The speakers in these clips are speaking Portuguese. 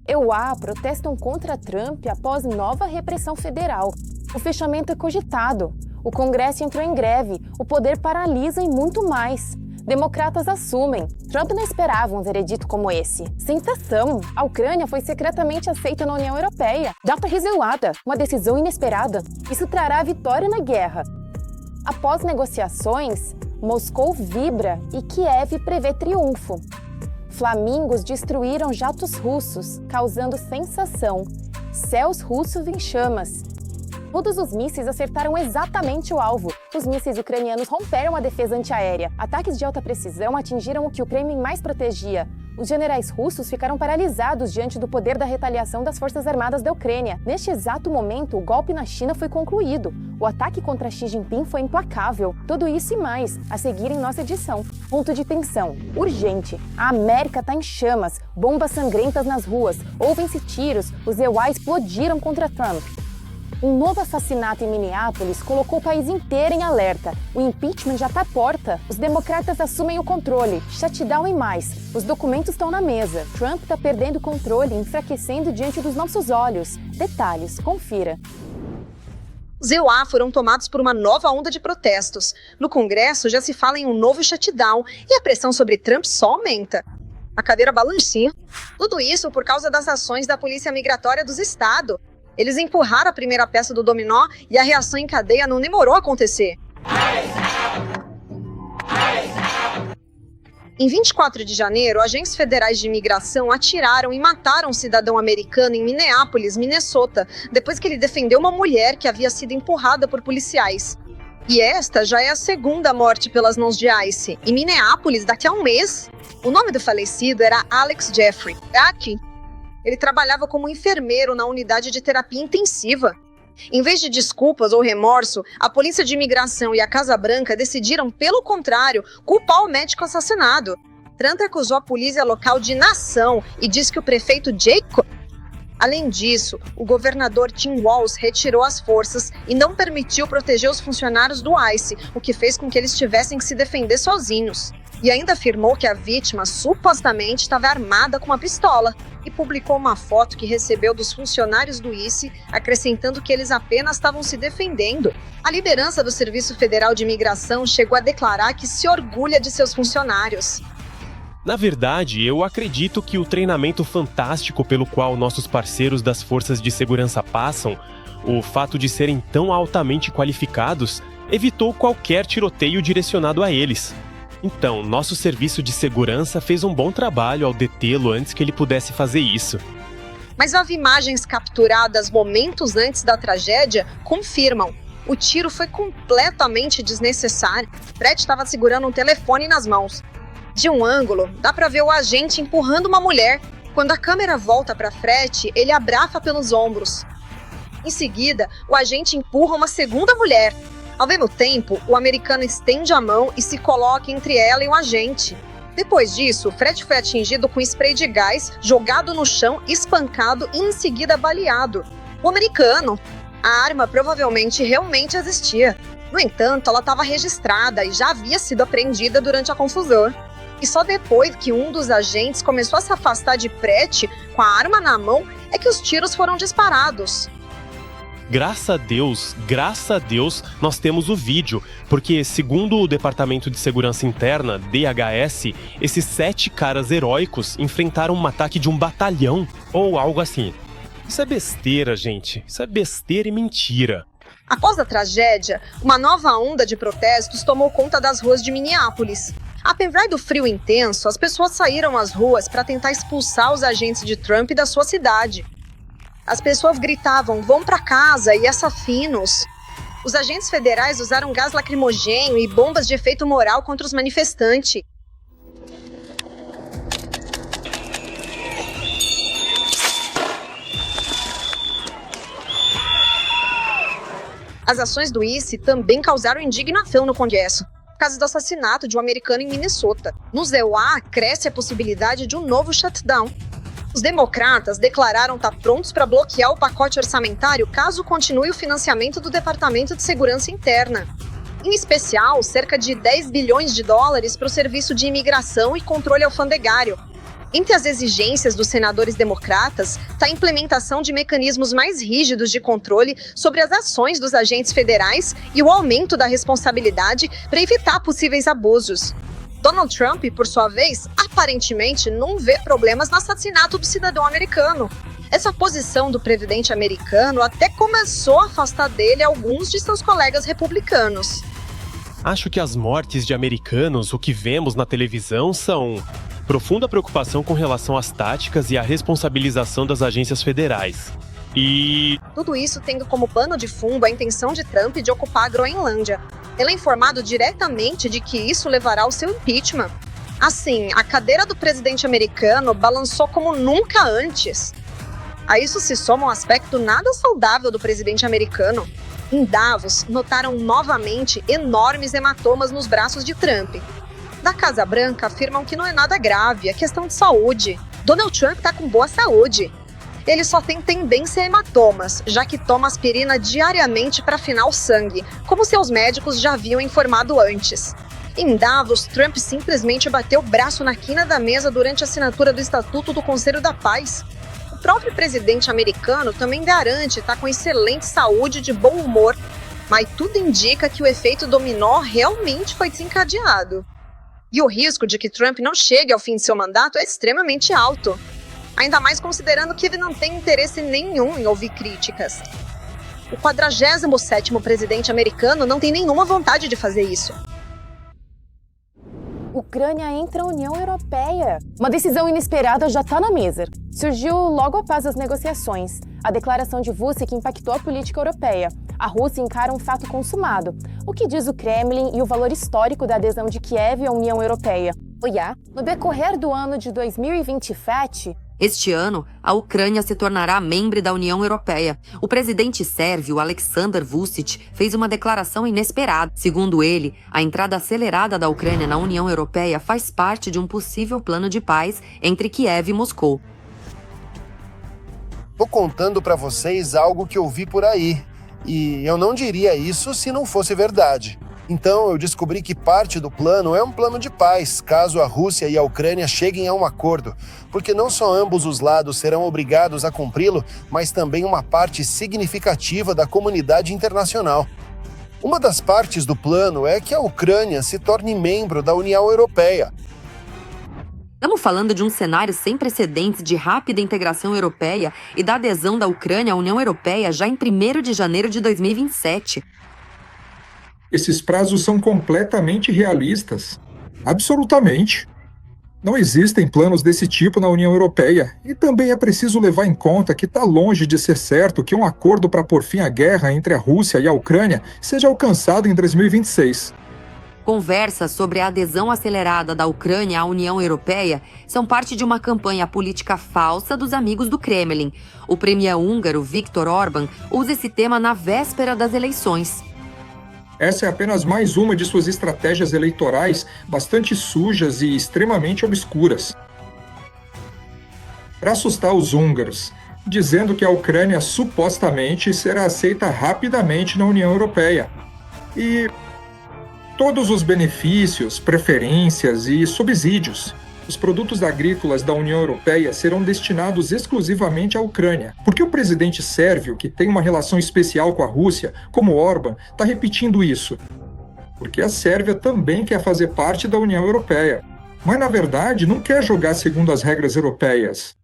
EUA protestam contra Trump após nova repressão federal. O fechamento é cogitado. O Congresso entrou em greve. O poder paralisa e muito mais. Democratas assumem. Trump não esperava um veredito como esse. Sensação! A Ucrânia foi secretamente aceita na União Europeia. Data revelada. Uma decisão inesperada. Isso trará vitória na guerra. Após negociações, Moscou vibra e Kiev prevê triunfo. Flamingos destruíram jatos russos, causando sensação. Céus russos em chamas. Todos os mísseis acertaram exatamente o alvo. Os mísseis ucranianos romperam a defesa antiaérea. Ataques de alta precisão atingiram o que o Kremlin mais protegia. Os generais russos ficaram paralisados diante do poder da retaliação das Forças Armadas da Ucrânia. Neste exato momento, o golpe na China foi concluído. O ataque contra Xi Jinping foi implacável. Tudo isso e mais, a seguir em nossa edição. Ponto de tensão. Urgente. A América está em chamas. Bombas sangrentas nas ruas. Ouvem-se tiros. Os EUA explodiram contra Trump. Um novo assassinato em Minneapolis colocou o país inteiro em alerta. O impeachment já está à porta. Os democratas assumem o controle. Shutdown e mais. Os documentos estão na mesa. Trump está perdendo o controle, enfraquecendo diante dos nossos olhos. Detalhes, confira. Os EUA foram tomados por uma nova onda de protestos. No Congresso já se fala em um novo shutdown e a pressão sobre Trump só aumenta. A cadeira balança. Tudo isso por causa das ações da Polícia Migratória dos Estados. Eles empurraram a primeira peça do dominó e a reação em cadeia não demorou a acontecer. Em 24 de janeiro, agentes federais de imigração atiraram e mataram um cidadão americano em Minneapolis, Minnesota, depois que ele defendeu uma mulher que havia sido empurrada por policiais. E esta já é a segunda morte pelas mãos de ICE. Em Minneapolis, daqui a um mês, o nome do falecido era Alex Jeffrey. Ele trabalhava como enfermeiro na unidade de terapia intensiva. Em vez de desculpas ou remorso, a Polícia de Imigração e a Casa Branca decidiram, pelo contrário, culpar o médico assassinado. Trump acusou a polícia local de nação e disse que o prefeito Jacob... Além disso, o governador Tim Walz retirou as forças e não permitiu proteger os funcionários do ICE, o que fez com que eles tivessem que se defender sozinhos. E ainda afirmou que a vítima supostamente estava armada com uma pistola e publicou uma foto que recebeu dos funcionários do ICE, acrescentando que eles apenas estavam se defendendo. A liderança do Serviço Federal de Imigração chegou a declarar que se orgulha de seus funcionários. Na verdade, eu acredito que o treinamento fantástico pelo qual nossos parceiros das forças de segurança passam, o fato de serem tão altamente qualificados, evitou qualquer tiroteio direcionado a eles. Então, nosso serviço de segurança fez um bom trabalho ao detê-lo antes que ele pudesse fazer isso. Mas as imagens capturadas momentos antes da tragédia confirmam. O tiro foi completamente desnecessário. Fred estava segurando um telefone nas mãos. De um ângulo, dá para ver o agente empurrando uma mulher. Quando a câmera volta para Fred, ele abraça pelos ombros. Em seguida, o agente empurra uma segunda mulher. Ao mesmo tempo, o americano estende a mão e se coloca entre ela e o agente. Depois disso, Fred foi atingido com spray de gás, jogado no chão, espancado e em seguida baleado. O americano. A arma provavelmente realmente existia. No entanto, ela estava registrada e já havia sido apreendida durante a confusão. E só depois que um dos agentes começou a se afastar de Fred com a arma na mão é que os tiros foram disparados. Graças a Deus, nós temos o vídeo, porque, segundo o Departamento de Segurança Interna, DHS, esses 7 caras heróicos enfrentaram um ataque de um batalhão, ou algo assim. Isso é besteira, gente. Isso é besteira e mentira. Após a tragédia, uma nova onda de protestos tomou conta das ruas de Minneapolis. Apesar do frio intenso, as pessoas saíram às ruas para tentar expulsar os agentes de Trump da sua cidade. As pessoas gritavam, vão para casa e assassinos. Os agentes federais usaram gás lacrimogêneo e bombas de efeito moral contra os manifestantes. As ações do ICE também causaram indignação no Congresso, por causa do assassinato de um americano em Minnesota. Nos EUA, cresce a possibilidade de um novo shutdown. Os democratas declararam estar prontos para bloquear o pacote orçamentário caso continue o financiamento do Departamento de Segurança Interna. Em especial, cerca de 10 bilhões de dólares para o Serviço de Imigração e Controle Alfandegário. Entre as exigências dos senadores democratas está a implementação de mecanismos mais rígidos de controle sobre as ações dos agentes federais e o aumento da responsabilidade para evitar possíveis abusos. Donald Trump, por sua vez, aparentemente não vê problemas no assassinato do cidadão americano. Essa posição do presidente americano até começou a afastar dele alguns de seus colegas republicanos. Acho que as mortes de americanos, o que vemos na televisão, são profunda preocupação com relação às táticas e à responsabilização das agências federais. E tudo isso tendo como pano de fundo a intenção de Trump de ocupar a Groenlândia. Ele é informado diretamente de que isso levará ao seu impeachment. Assim, a cadeira do presidente americano balançou como nunca antes. A isso se soma um aspecto nada saudável do presidente americano. Em Davos, notaram novamente enormes hematomas nos braços de Trump. Da Casa Branca afirmam que não é nada grave, é questão de saúde. Donald Trump está com boa saúde. Ele só tem tendência a hematomas, já que toma aspirina diariamente para afinar o sangue, como seus médicos já haviam informado antes. Em Davos, Trump simplesmente bateu o braço na quina da mesa durante a assinatura do Estatuto do Conselho da Paz. O próprio presidente americano também garante estar com excelente saúde e de bom humor, mas tudo indica que o efeito dominó realmente foi desencadeado. E o risco de que Trump não chegue ao fim de seu mandato é extremamente alto. Ainda mais considerando que ele não tem interesse nenhum em ouvir críticas. O 47º presidente americano não tem nenhuma vontade de fazer isso. Ucrânia entra na União Europeia. Uma decisão inesperada já está na mesa. Surgiu logo após as negociações. A declaração de Vučić impactou a política europeia. A Rússia encara um fato consumado. O que diz o Kremlin e o valor histórico da adesão de Kiev à União Europeia? No decorrer do ano de 2027... Este ano, a Ucrânia se tornará membro da União Europeia. O presidente sérvio Aleksandar Vučić fez uma declaração inesperada. Segundo ele, a entrada acelerada da Ucrânia na União Europeia faz parte de um possível plano de paz entre Kiev e Moscou. Tô contando para vocês algo que eu vi por aí. E eu não diria isso se não fosse verdade. Então eu descobri que parte do plano é um plano de paz, caso a Rússia e a Ucrânia cheguem a um acordo, porque não só ambos os lados serão obrigados a cumpri-lo, mas também uma parte significativa da comunidade internacional. Uma das partes do plano é que a Ucrânia se torne membro da União Europeia. Estamos falando de um cenário sem precedentes de rápida integração europeia e da adesão da Ucrânia à União Europeia já em 1º de janeiro de 2027. Esses prazos são completamente realistas. Absolutamente. Não existem planos desse tipo na União Europeia. E também é preciso levar em conta que está longe de ser certo que um acordo para pôr fim à guerra entre a Rússia e a Ucrânia seja alcançado em 2026. Conversas sobre a adesão acelerada da Ucrânia à União Europeia são parte de uma campanha política falsa dos amigos do Kremlin. O premier húngaro Viktor Orbán usa esse tema na véspera das eleições. Essa é apenas mais uma de suas estratégias eleitorais bastante sujas e extremamente obscuras. Para assustar os húngaros, dizendo que a Ucrânia supostamente será aceita rapidamente na União Europeia. E todos os benefícios, preferências e subsídios. Os produtos agrícolas da União Europeia serão destinados exclusivamente à Ucrânia, porque o presidente sérvio, que tem uma relação especial com a Rússia, como Orbán, está repetindo isso. Porque a Sérvia também quer fazer parte da União Europeia, mas na verdade não quer jogar segundo as regras europeias.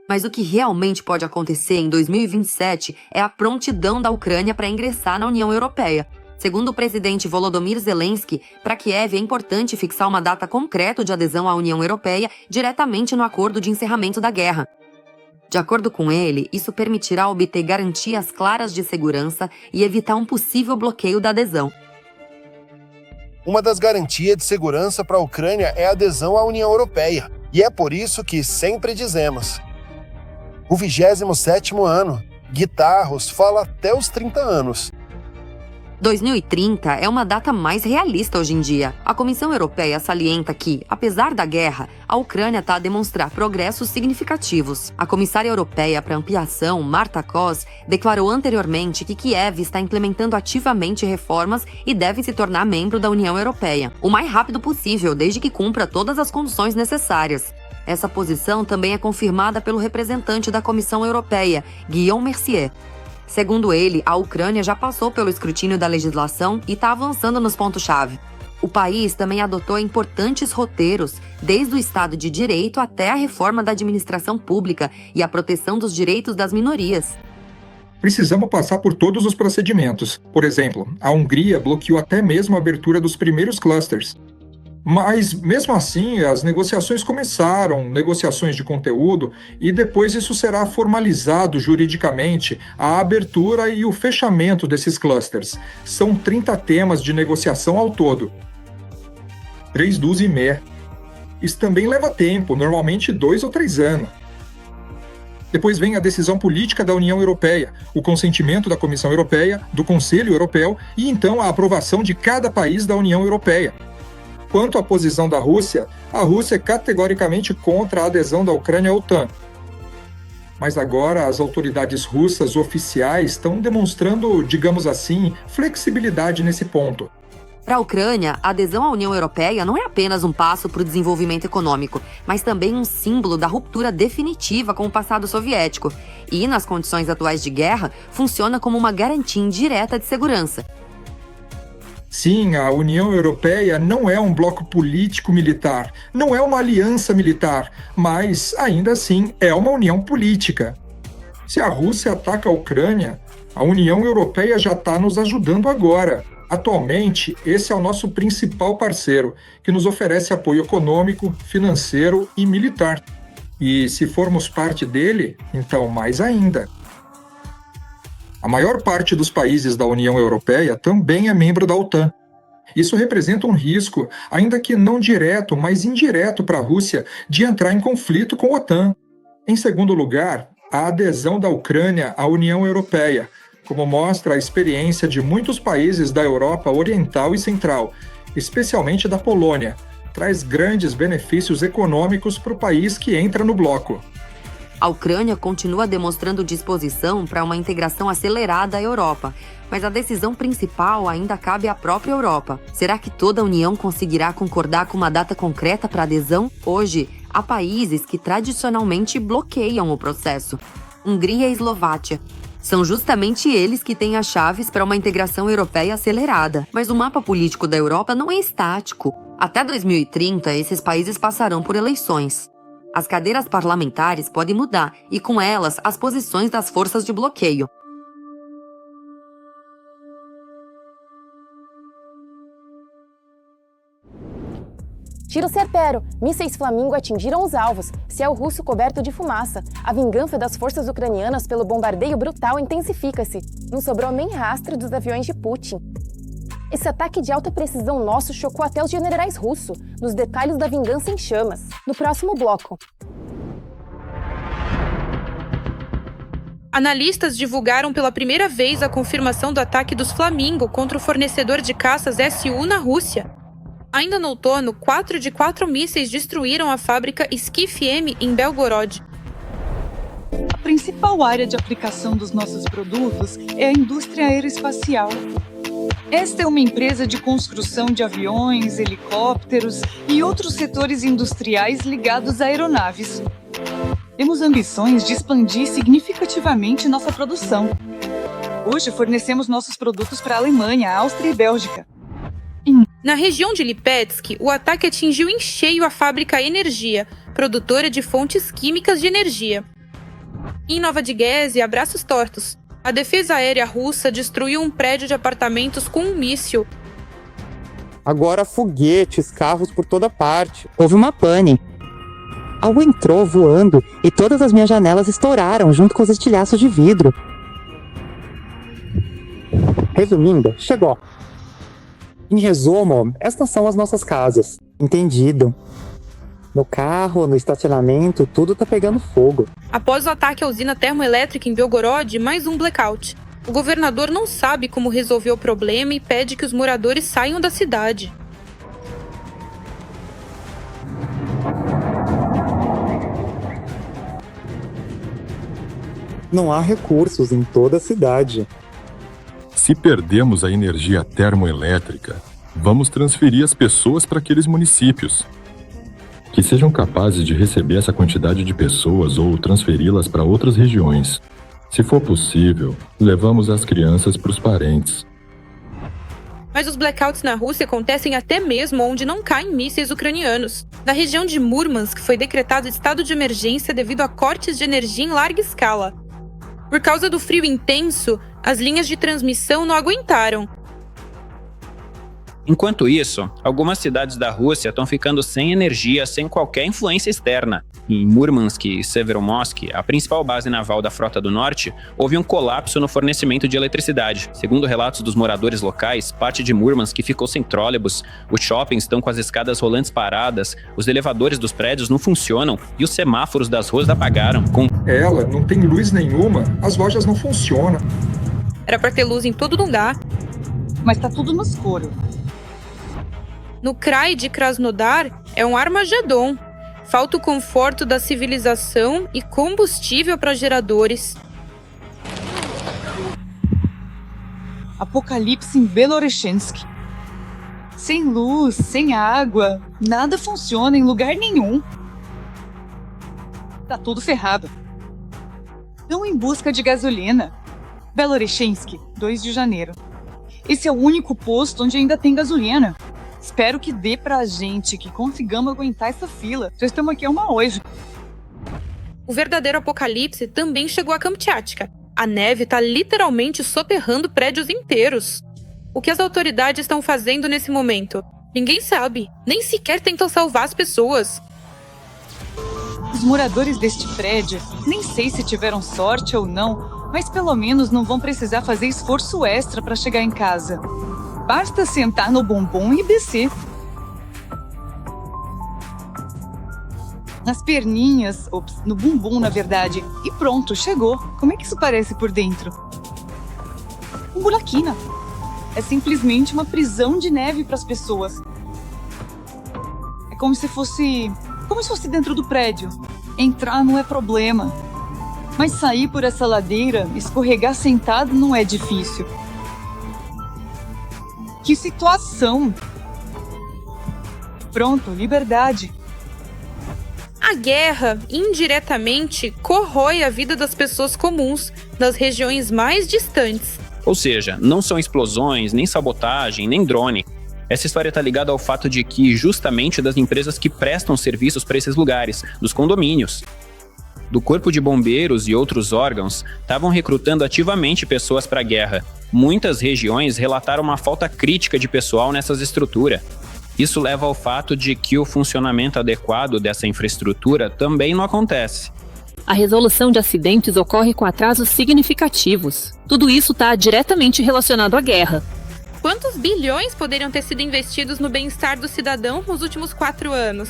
Mas o que realmente pode acontecer em 2027 é a prontidão da Ucrânia para ingressar na União Europeia. Segundo o presidente Volodymyr Zelensky, para Kiev é importante fixar uma data concreta de adesão à União Europeia diretamente no acordo de encerramento da guerra. De acordo com ele, isso permitirá obter garantias claras de segurança e evitar um possível bloqueio da adesão. Uma das garantias de segurança para a Ucrânia é a adesão à União Europeia. E é por isso que sempre dizemos: o 27º ano, Guitarros fala até os 30 anos. 2030 é uma data mais realista hoje em dia. A Comissão Europeia salienta que, apesar da guerra, a Ucrânia está a demonstrar progressos significativos. A comissária europeia para ampliação, Marta Kos, declarou anteriormente que Kiev está implementando ativamente reformas e deve se tornar membro da União Europeia o mais rápido possível, desde que cumpra todas as condições necessárias. Essa posição também é confirmada pelo representante da Comissão Europeia, Guillaume Mercier. Segundo ele, a Ucrânia já passou pelo escrutínio da legislação e está avançando nos pontos-chave. O país também adotou importantes roteiros, desde o Estado de Direito até a reforma da administração pública e a proteção dos direitos das minorias. Precisamos passar por todos os procedimentos. Por exemplo, a Hungria bloqueou até mesmo a abertura dos primeiros clusters. Mas, mesmo assim, as negociações começaram, negociações de conteúdo, e depois isso será formalizado juridicamente, a abertura e o fechamento desses clusters. São 30 temas de negociação ao todo. 3 dúzias e meia. Isso também leva tempo, normalmente 2 ou 3 anos. Depois vem a decisão política da União Europeia, o consentimento da Comissão Europeia, do Conselho Europeu e então a aprovação de cada país da União Europeia. Quanto à posição da Rússia, a Rússia é categoricamente contra a adesão da Ucrânia à OTAN. Mas agora as autoridades russas oficiais estão demonstrando, digamos assim, flexibilidade nesse ponto. Para a Ucrânia, a adesão à União Europeia não é apenas um passo para o desenvolvimento econômico, mas também um símbolo da ruptura definitiva com o passado soviético. E, nas condições atuais de guerra, funciona como uma garantia indireta de segurança. Sim, a União Europeia não é um bloco político-militar, não é uma aliança militar, mas, ainda assim, é uma união política. Se a Rússia ataca a Ucrânia, a União Europeia já está nos ajudando agora. Atualmente, esse é o nosso principal parceiro, que nos oferece apoio econômico, financeiro e militar. E se formos parte dele, então mais ainda. A maior parte dos países da União Europeia também é membro da OTAN. Isso representa um risco, ainda que não direto, mas indireto para a Rússia, de entrar em conflito com a OTAN. Em segundo lugar, a adesão da Ucrânia à União Europeia, como mostra a experiência de muitos países da Europa Oriental e Central, especialmente da Polônia, traz grandes benefícios econômicos para o país que entra no bloco. A Ucrânia continua demonstrando disposição para uma integração acelerada à Europa, mas a decisão principal ainda cabe à própria Europa. Será que toda a União conseguirá concordar com uma data concreta para adesão? Hoje, há países que tradicionalmente bloqueiam o processo. Hungria e Eslováquia. São justamente eles que têm as chaves para uma integração europeia acelerada. Mas o mapa político da Europa não é estático. Até 2030, esses países passarão por eleições. As cadeiras parlamentares podem mudar e, com elas, as posições das forças de bloqueio. Tiro certeiro. Mísseis Flamingo atingiram os alvos. Céu russo coberto de fumaça. A vingança das forças ucranianas pelo bombardeio brutal intensifica-se. Não sobrou nem rastro dos aviões de Putin. Esse ataque de alta precisão nosso chocou até os generais russos, nos detalhes da vingança em chamas. No próximo bloco. Analistas divulgaram pela primeira vez a confirmação do ataque dos Flamingo contra o fornecedor de caças Su na Rússia. Ainda no outono, 4 de 4 mísseis destruíram a fábrica Skif-M em Belgorod. A principal área de aplicação dos nossos produtos é a indústria aeroespacial. Esta é uma empresa de construção de aviões, helicópteros e outros setores industriais ligados a aeronaves. Temos ambições de expandir significativamente nossa produção. Hoje fornecemos nossos produtos para a Alemanha, Áustria e Bélgica. Na região de Lipetsk, o ataque atingiu em cheio a fábrica Energia, produtora de fontes químicas de energia. Em Nova Diguese, a braços tortos, a defesa aérea russa destruiu um prédio de apartamentos com um míssil. Agora foguetes, carros por toda parte. Houve uma pane. Algo entrou voando e todas as minhas janelas estouraram junto com os estilhaços de vidro. Resumindo, chegou. Em resumo, estas são as nossas casas. Entendido. No carro, no estacionamento, tudo tá pegando fogo. Após o ataque à usina termoelétrica em Belgorod, mais um blackout. O governador não sabe como resolver o problema e pede que os moradores saiam da cidade. Não há recursos em toda a cidade. Se perdemos a energia termoelétrica, vamos transferir as pessoas para aqueles municípios. que sejam capazes de receber essa quantidade de pessoas ou transferi-las para outras regiões. Se for possível, levamos as crianças para os parentes. Mas os blackouts na Rússia acontecem até mesmo onde não caem mísseis ucranianos. Na região de Murmansk foi decretado estado de emergência devido a cortes de energia em larga escala. Por causa do frio intenso, as linhas de transmissão não aguentaram. Enquanto isso, algumas cidades da Rússia estão ficando sem energia, sem qualquer influência externa. Em Murmansk e Severomorsk, a principal base naval da Frota do Norte, houve um colapso no fornecimento de eletricidade. Segundo relatos dos moradores locais, parte de Murmansk ficou sem trólebus, os shoppings estão com as escadas rolantes paradas, os elevadores dos prédios não funcionam e os semáforos das ruas apagaram. Ela não tem luz nenhuma, as lojas não funcionam. Era para ter luz em todo lugar. Mas tá tudo no escuro. No Krai de Krasnodar é um Armagedon. Falta o conforto da civilização e combustível para geradores. Apocalipse em Belorechensky. Sem luz, sem água, nada funciona em lugar nenhum. Tá tudo ferrado. Estão em busca de gasolina. Belorechensky, 2 de janeiro. Esse é o único posto onde ainda tem gasolina. Espero que dê pra gente, que consigamos aguentar essa fila. Já estamos aqui há uma hoje. O verdadeiro apocalipse também chegou a Kamchatka. A neve tá literalmente soterrando prédios inteiros. O que as autoridades estão fazendo nesse momento? Ninguém sabe. Nem sequer tentam salvar as pessoas. Os moradores deste prédio, nem sei se tiveram sorte ou não, mas pelo menos não vão precisar fazer esforço extra para chegar em casa. Basta sentar no bumbum e descer. Nas perninhas, no bumbum, na verdade. E pronto, chegou. Como é que isso parece por dentro? Um buraquinho. É simplesmente uma prisão de neve para as pessoas. É como se fosse dentro do prédio. Entrar não é problema. Mas sair por essa ladeira, escorregar sentado não é difícil. Que situação! Pronto, liberdade. A guerra, indiretamente, corrói a vida das pessoas comuns, das regiões mais distantes. Ou seja, não são explosões, nem sabotagem, nem drone. Essa história está ligada ao fato de que, justamente das empresas que prestam serviços para esses lugares, dos condomínios, do Corpo de Bombeiros e outros órgãos, estavam recrutando ativamente pessoas para a guerra. Muitas regiões relataram uma falta crítica de pessoal nessas estruturas. Isso leva ao fato de que o funcionamento adequado dessa infraestrutura também não acontece. A resolução de acidentes ocorre com atrasos significativos. Tudo isso está diretamente relacionado à guerra. Quantos bilhões poderiam ter sido investidos no bem-estar do cidadão nos últimos 4 anos?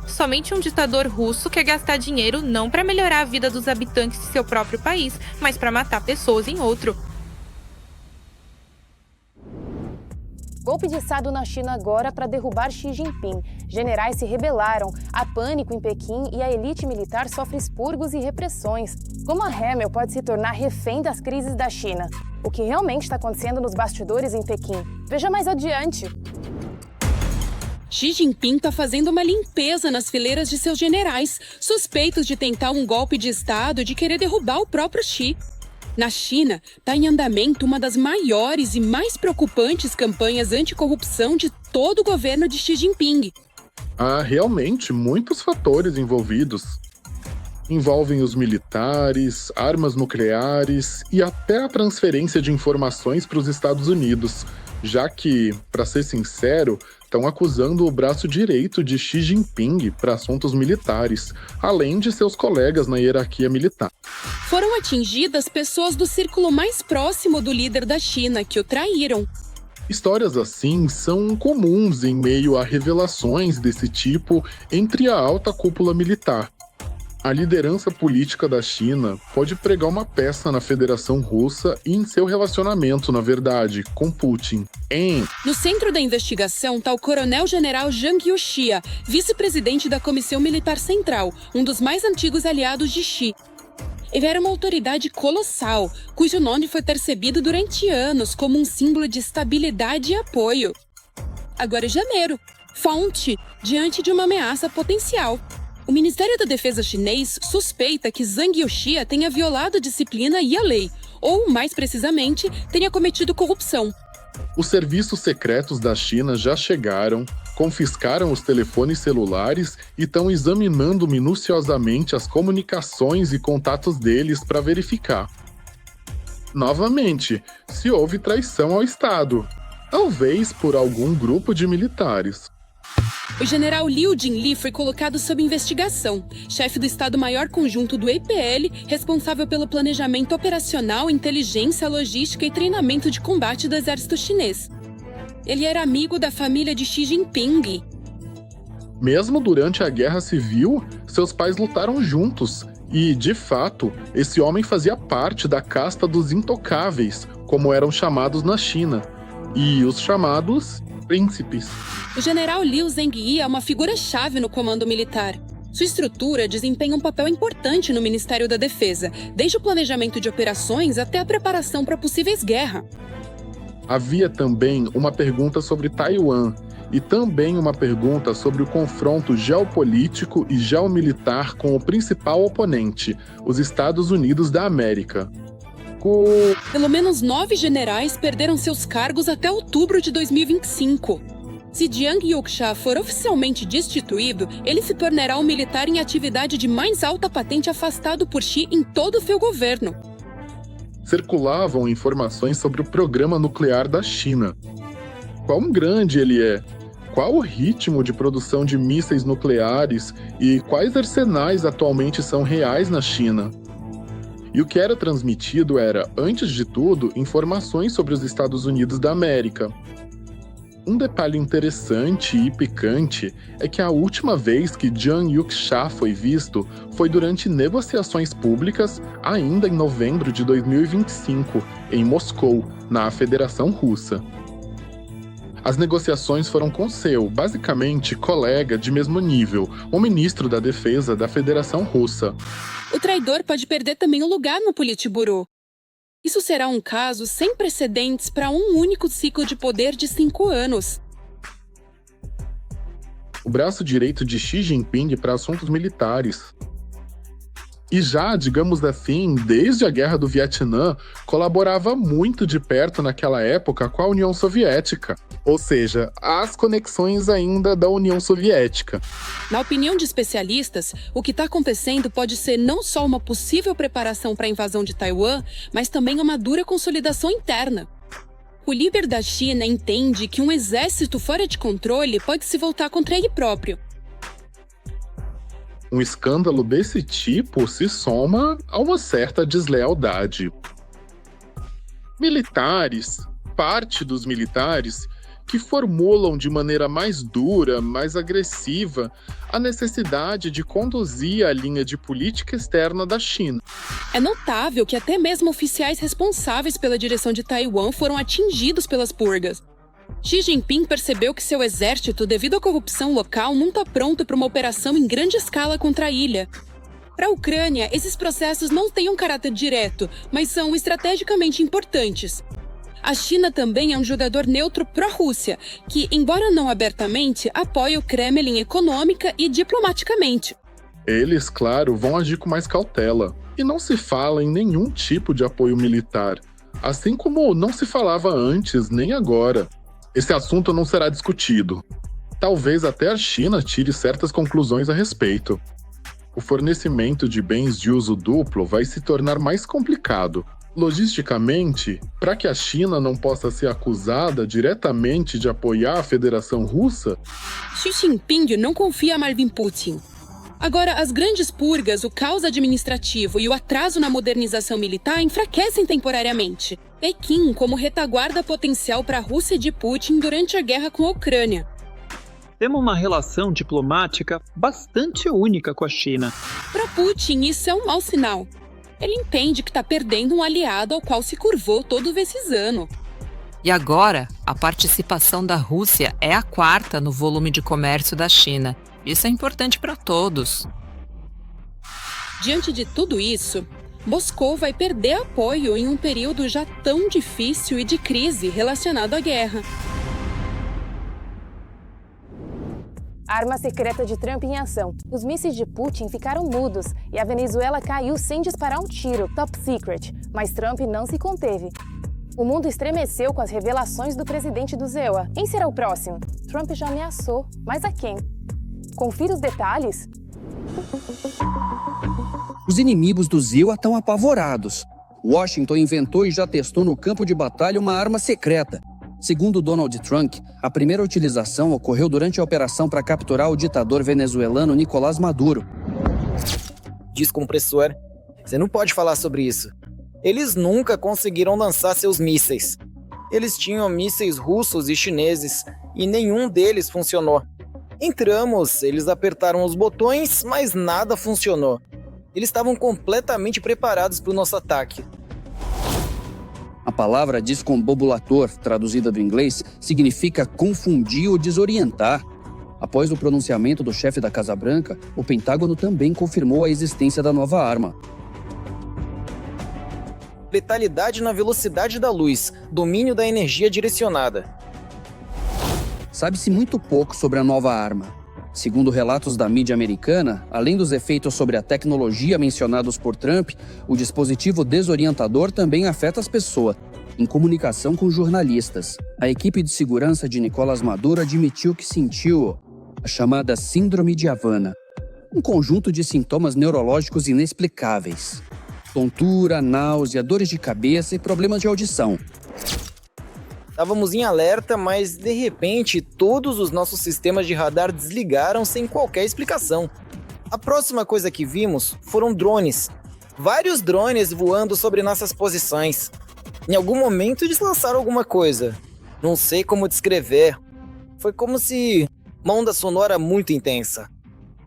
Somente um ditador russo quer gastar dinheiro não para melhorar a vida dos habitantes de seu próprio país, mas para matar pessoas em outro. Golpe de Estado na China agora para derrubar Xi Jinping. Generais se rebelaram, há pânico em Pequim e a elite militar sofre expurgos e repressões. Como a Hamel pode se tornar refém das crises da China? O que realmente está acontecendo nos bastidores em Pequim? Veja mais adiante. Xi Jinping está fazendo uma limpeza nas fileiras de seus generais, suspeitos de tentar um golpe de Estado e de querer derrubar o próprio Xi. Na China, está em andamento uma das maiores e mais preocupantes campanhas anticorrupção de todo o governo de Xi Jinping. Há realmente muitos fatores envolvidos. Envolvem os militares, armas nucleares e até a transferência de informações para os Estados Unidos, já que, para ser sincero, estão acusando o braço direito de Xi Jinping para assuntos militares, além de seus colegas na hierarquia militar. Foram atingidas pessoas do círculo mais próximo do líder da China, que o traíram. Histórias assim são comuns em meio a revelações desse tipo entre a alta cúpula militar. A liderança política da China pode pregar uma peça na Federação Russa e em seu relacionamento, na verdade, com Putin. No centro da investigação está o coronel-general Zhang Yuxia, vice-presidente da Comissão Militar Central, um dos mais antigos aliados de Xi. Ele era uma autoridade colossal, cujo nome foi percebido durante anos como um símbolo de estabilidade e apoio. Agora é janeiro. fonte diante de uma ameaça potencial. O Ministério da Defesa chinês suspeita que Zhang Youxia tenha violado a disciplina e a lei, ou, mais precisamente, tenha cometido corrupção. Os serviços secretos da China já chegaram, confiscaram os telefones celulares e estão examinando minuciosamente as comunicações e contatos deles para verificar. Novamente, se houve traição ao Estado, talvez por algum grupo de militares. O general Liu Jinli foi colocado sob investigação, chefe do Estado-Maior Conjunto do EPL, responsável pelo planejamento operacional, inteligência, logística e treinamento de combate do exército chinês. Ele era amigo da família de Xi Jinping. Mesmo durante a Guerra Civil, seus pais lutaram juntos e, de fato, esse homem fazia parte da casta dos intocáveis, como eram chamados na China, e os chamados príncipes. O general Liu Zhengyi é uma figura-chave no comando militar. Sua estrutura desempenha um papel importante no Ministério da Defesa, desde o planejamento de operações até a preparação para possíveis guerras. Havia também uma pergunta sobre Taiwan e também uma pergunta sobre o confronto geopolítico e geomilitar com o principal oponente, os Estados Unidos da América. Pelo menos 9 generais perderam seus cargos até outubro de 2025. Se Zhang Youxia for oficialmente destituído, ele se tornará o militar em atividade de mais alta patente afastado por Xi em todo o seu governo. Circulavam informações sobre o programa nuclear da China. Quão grande ele é? Qual o ritmo de produção de mísseis nucleares e quais arsenais atualmente são reais na China? E o que era transmitido era, antes de tudo, informações sobre os Estados Unidos da América. Um detalhe interessante e picante é que a última vez que Zhang Youxia foi visto foi durante negociações públicas, ainda em novembro de 2025, em Moscou, na Federação Russa. As negociações foram com seu, basicamente, colega de mesmo nível, o ministro da Defesa da Federação Russa. O traidor pode perder também o lugar no Politburo. Isso será um caso sem precedentes para um único ciclo de poder de 5 anos. O braço direito de Xi Jinping para assuntos militares. E já, digamos assim, desde a Guerra do Vietnã, colaborava muito de perto naquela época com a União Soviética. Ou seja, as conexões ainda da União Soviética. Na opinião de especialistas, o que está acontecendo pode ser não só uma possível preparação para a invasão de Taiwan, mas também uma dura consolidação interna. O líder da China entende que um exército fora de controle pode se voltar contra ele próprio. Um escândalo desse tipo se soma a uma certa deslealdade. Militares, parte dos militares, que formulam de maneira mais dura, mais agressiva, a necessidade de conduzir a linha de política externa da China. É notável que até mesmo oficiais responsáveis pela direção de Taiwan foram atingidos pelas purgas. Xi Jinping percebeu que seu exército, devido à corrupção local, não está pronto para uma operação em grande escala contra a ilha. Para a Ucrânia, esses processos não têm um caráter direto, mas são estrategicamente importantes. A China também é um jogador neutro pró-Rússia, que, embora não abertamente, apoia o Kremlin econômica e diplomaticamente. Eles, claro, vão agir com mais cautela. E não se fala em nenhum tipo de apoio militar, assim como não se falava antes nem agora. Esse assunto não será discutido. Talvez até a China tire certas conclusões a respeito. O fornecimento de bens de uso duplo vai se tornar mais complicado. Logisticamente, para que a China não possa ser acusada diretamente de apoiar a Federação Russa, Xi Jinping não confia mais em Putin. Agora, as grandes purgas, o caos administrativo e o atraso na modernização militar enfraquecem temporariamente Pequim como retaguarda potencial para a Rússia de Putin durante a guerra com a Ucrânia. Temos uma relação diplomática bastante única com a China. Para Putin, isso é um mau sinal. Ele entende que está perdendo um aliado ao qual se curvou todos esses anos. E agora, a participação da Rússia é a 4ª no volume de comércio da China. Isso é importante para todos. Diante de tudo isso, Moscou vai perder apoio em um período já tão difícil e de crise relacionado à guerra. Arma secreta de Trump em ação. Os mísseis de Putin ficaram mudos e a Venezuela caiu sem disparar um tiro, top secret, mas Trump não se conteve. O mundo estremeceu com as revelações do presidente do ZEUA. Quem será o próximo? Trump já ameaçou, mas a quem? Confira os detalhes. Os inimigos do ZEUA estão apavorados. Washington inventou e já testou no campo de batalha uma arma secreta. Segundo Donald Trump, a primeira utilização ocorreu durante a operação para capturar o ditador venezuelano Nicolás Maduro. Descompressor. Você não pode falar sobre isso. Eles nunca conseguiram lançar seus mísseis. Eles tinham mísseis russos e chineses, e nenhum deles funcionou. Entramos, eles apertaram os botões, mas nada funcionou. Eles estavam completamente preparados para o nosso ataque. A palavra descombobulator, traduzida do inglês, significa confundir ou desorientar. Após o pronunciamento do chefe da Casa Branca, o Pentágono também confirmou a existência da nova arma. Letalidade na velocidade da luz, domínio da energia direcionada. Sabe-se muito pouco sobre a nova arma. Segundo relatos da mídia americana, além dos efeitos sobre a tecnologia mencionados por Trump, o dispositivo desorientador também afeta as pessoas. Em comunicação com jornalistas, a equipe de segurança de Nicolás Maduro admitiu que sentiu a chamada Síndrome de Havana, um conjunto de sintomas neurológicos inexplicáveis. Tontura, náusea, dores de cabeça e problemas de audição. Estávamos em alerta, mas de repente todos os nossos sistemas de radar desligaram sem qualquer explicação. A próxima coisa que vimos foram drones. Vários drones voando sobre nossas posições. Em algum momento eles lançaram alguma coisa. Não sei como descrever. Foi como se uma onda sonora muito intensa.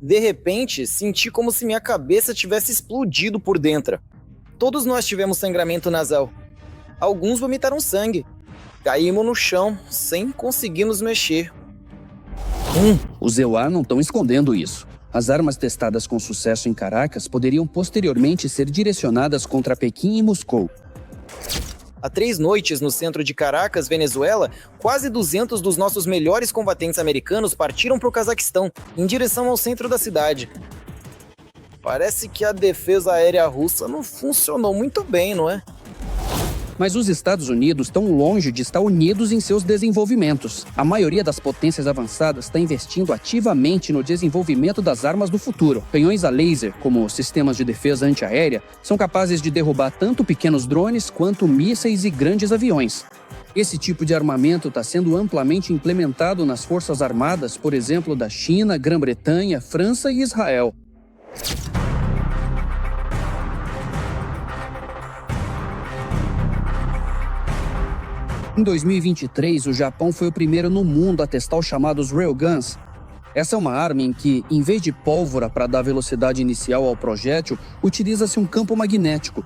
De repente, senti como se minha cabeça tivesse explodido por dentro. Todos nós tivemos sangramento nasal. Alguns vomitaram sangue. Caímos no chão, sem conseguir nos mexer. Os ZEUA não estão escondendo isso. As armas testadas com sucesso em Caracas poderiam posteriormente ser direcionadas contra Pequim e Moscou. Há 3 noites no centro de Caracas, Venezuela, quase 200 dos nossos melhores combatentes americanos partiram para o Cazaquistão, em direção ao centro da cidade. Parece que a defesa aérea russa não funcionou muito bem, não é? Mas os Estados Unidos estão longe de estar unidos em seus desenvolvimentos. A maioria das potências avançadas está investindo ativamente no desenvolvimento das armas do futuro. Canhões a laser, como sistemas de defesa antiaérea, são capazes de derrubar tanto pequenos drones quanto mísseis e grandes aviões. Esse tipo de armamento está sendo amplamente implementado nas forças armadas, por exemplo, da China, Grã-Bretanha, França e Israel. Em 2023, o Japão foi o primeiro no mundo a testar os chamados Railguns. Essa é uma arma em que, em vez de pólvora para dar velocidade inicial ao projétil, utiliza-se um campo magnético.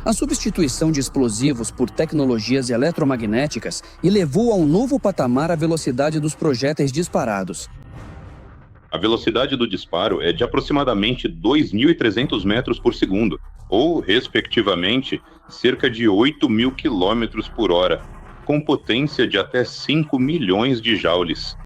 A substituição de explosivos por tecnologias eletromagnéticas elevou a um novo patamar a velocidade dos projéteis disparados. A velocidade do disparo é de aproximadamente 2.300 metros por segundo, ou, respectivamente, cerca de 8.000 quilômetros por hora, com potência de até 5 milhões de joules.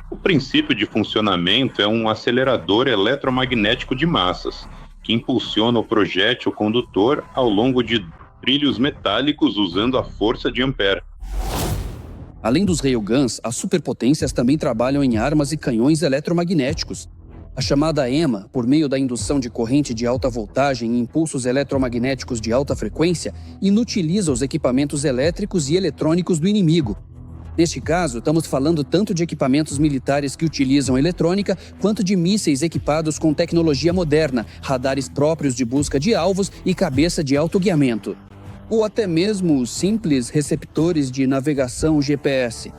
O princípio de funcionamento é um acelerador eletromagnético de massas, que impulsiona o projétil condutor ao longo de trilhos metálicos usando a força de Ampère. Além dos railguns, as superpotências também trabalham em armas e canhões eletromagnéticos. A chamada EMA, por meio da indução de corrente de alta voltagem e impulsos eletromagnéticos de alta frequência, inutiliza os equipamentos elétricos e eletrônicos do inimigo. Neste caso, estamos falando tanto de equipamentos militares que utilizam eletrônica, quanto de mísseis equipados com tecnologia moderna, radares próprios de busca de alvos e cabeça de autoguiamento. Ou até mesmo simples receptores de navegação GPS.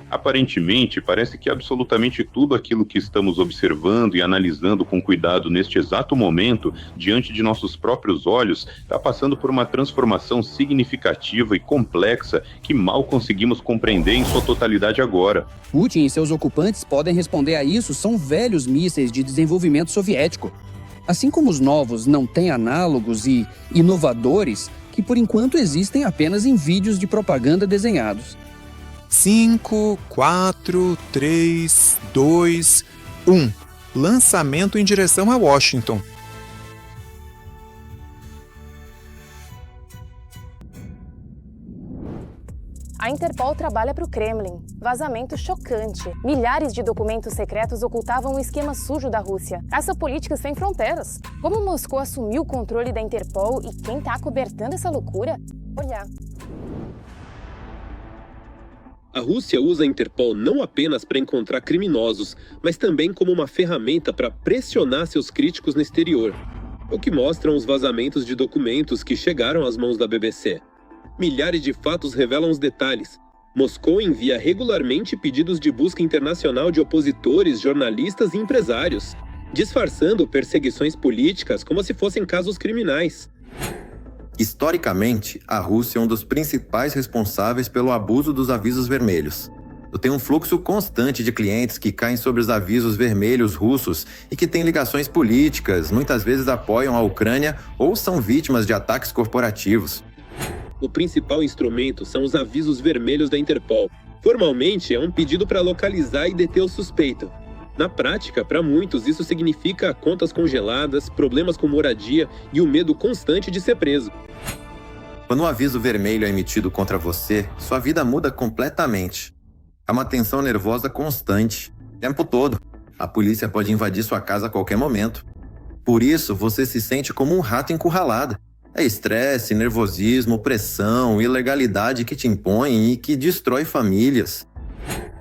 Aparentemente, parece que absolutamente tudo aquilo que estamos observando e analisando com cuidado neste exato momento, diante de nossos próprios olhos, está passando por uma transformação significativa e complexa que mal conseguimos compreender em sua totalidade agora. Putin e seus ocupantes podem responder a isso, são velhos mísseis de desenvolvimento soviético. Assim como os novos não têm análogos e inovadores, que por enquanto existem apenas em vídeos de propaganda desenhados. 5, 4, 3, 2, 1. Lançamento em direção a Washington. A Interpol trabalha para o Kremlin. Vazamento chocante. Milhares de documentos secretos ocultavam o esquema sujo da Rússia. Essa política sem fronteiras. Como Moscou assumiu o controle da Interpol e quem está acobertando essa loucura? Olhar. A Rússia usa a Interpol não apenas para encontrar criminosos, mas também como uma ferramenta para pressionar seus críticos no exterior. O que mostram os vazamentos de documentos que chegaram às mãos da BBC. Milhares de fatos revelam os detalhes. Moscou envia regularmente pedidos de busca internacional de opositores, jornalistas e empresários, disfarçando perseguições políticas como se fossem casos criminais. Historicamente, a Rússia é um dos principais responsáveis pelo abuso dos avisos vermelhos. Tem um fluxo constante de clientes que caem sobre os avisos vermelhos russos e que têm ligações políticas, muitas vezes apoiam a Ucrânia ou são vítimas de ataques corporativos. O principal instrumento são os avisos vermelhos da Interpol. Formalmente, é um pedido para localizar e deter o suspeito. Na prática, para muitos, isso significa contas congeladas, problemas com moradia e o medo constante de ser preso. Quando um aviso vermelho é emitido contra você, sua vida muda completamente. É uma tensão nervosa constante, o tempo todo. A polícia pode invadir sua casa a qualquer momento. Por isso, você se sente como um rato encurralado. É estresse, nervosismo, pressão, ilegalidade que te impõem e que destrói famílias.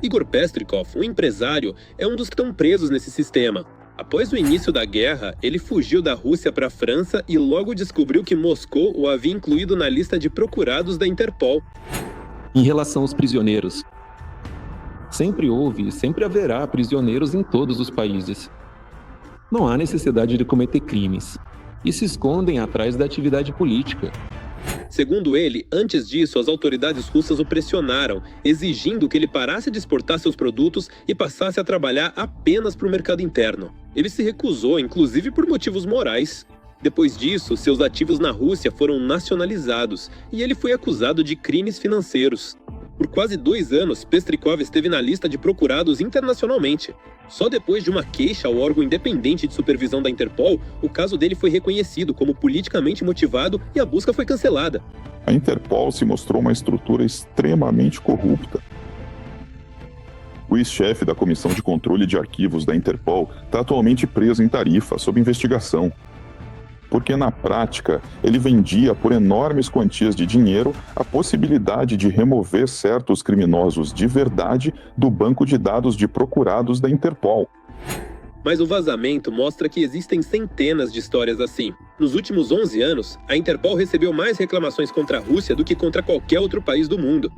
Igor Pestrikov, um empresário, é um dos que estão presos nesse sistema. Após o início da guerra, ele fugiu da Rússia para a França e logo descobriu que Moscou o havia incluído na lista de procurados da Interpol. Em relação aos prisioneiros, sempre houve e sempre haverá prisioneiros em todos os países. Não há necessidade de cometer crimes. E se escondem atrás da atividade política. Segundo ele, antes disso, as autoridades russas o pressionaram, exigindo que ele parasse de exportar seus produtos e passasse a trabalhar apenas para o mercado interno. Ele se recusou, inclusive por motivos morais. Depois disso, seus ativos na Rússia foram nacionalizados e ele foi acusado de crimes financeiros. Por quase 2 anos, Pestrikov esteve na lista de procurados internacionalmente. Só depois de uma queixa ao órgão independente de supervisão da Interpol, o caso dele foi reconhecido como politicamente motivado e a busca foi cancelada. A Interpol se mostrou uma estrutura extremamente corrupta. O ex-chefe da Comissão de Controle de Arquivos da Interpol está atualmente preso em Tarifa, sob investigação. Porque, na prática, ele vendia por enormes quantias de dinheiro a possibilidade de remover certos criminosos de verdade do banco de dados de procurados da Interpol. Mas o vazamento mostra que existem centenas de histórias assim. Nos últimos 11 anos, a Interpol recebeu mais reclamações contra a Rússia do que contra qualquer outro país do mundo.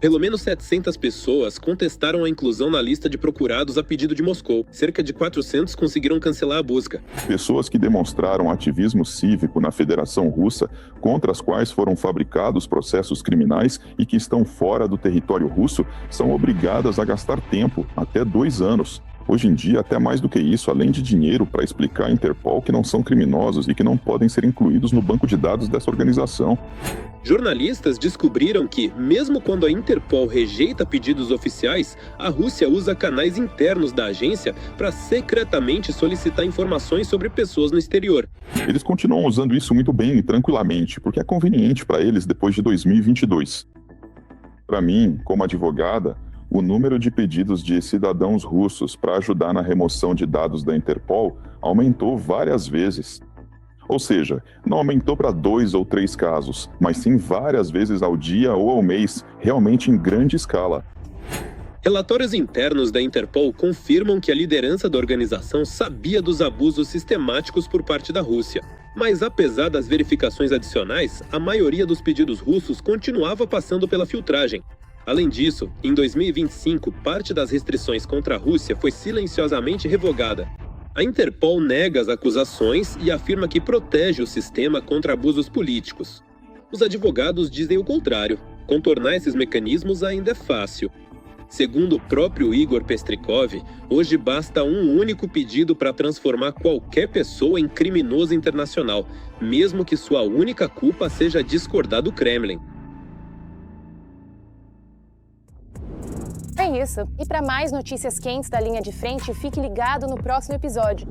Pelo menos 700 pessoas contestaram a inclusão na lista de procurados a pedido de Moscou. Cerca de 400 conseguiram cancelar a busca. Pessoas que demonstraram ativismo cívico na Federação Russa, contra as quais foram fabricados processos criminais e que estão fora do território russo, são obrigadas a gastar tempo, até 2 anos. Hoje em dia, até mais do que isso, além de dinheiro para explicar à Interpol que não são criminosos e que não podem ser incluídos no banco de dados dessa organização. Jornalistas descobriram que, mesmo quando a Interpol rejeita pedidos oficiais, a Rússia usa canais internos da agência para secretamente solicitar informações sobre pessoas no exterior. Eles continuam usando isso muito bem e tranquilamente, porque é conveniente para eles depois de 2022. Para mim, como advogada, o número de pedidos de cidadãos russos para ajudar na remoção de dados da Interpol aumentou várias vezes. Ou seja, não aumentou para 2 ou 3 casos, mas sim várias vezes ao dia ou ao mês, realmente em grande escala. Relatórios internos da Interpol confirmam que a liderança da organização sabia dos abusos sistemáticos por parte da Rússia. Mas apesar das verificações adicionais, a maioria dos pedidos russos continuava passando pela filtragem. Além disso, em 2025, parte das restrições contra a Rússia foi silenciosamente revogada. A Interpol nega as acusações e afirma que protege o sistema contra abusos políticos. Os advogados dizem o contrário. Contornar esses mecanismos ainda é fácil. Segundo o próprio Igor Pestrikov, hoje basta um único pedido para transformar qualquer pessoa em criminoso internacional, mesmo que sua única culpa seja discordar do Kremlin. É isso. E para mais notícias quentes da linha de frente, fique ligado no próximo episódio.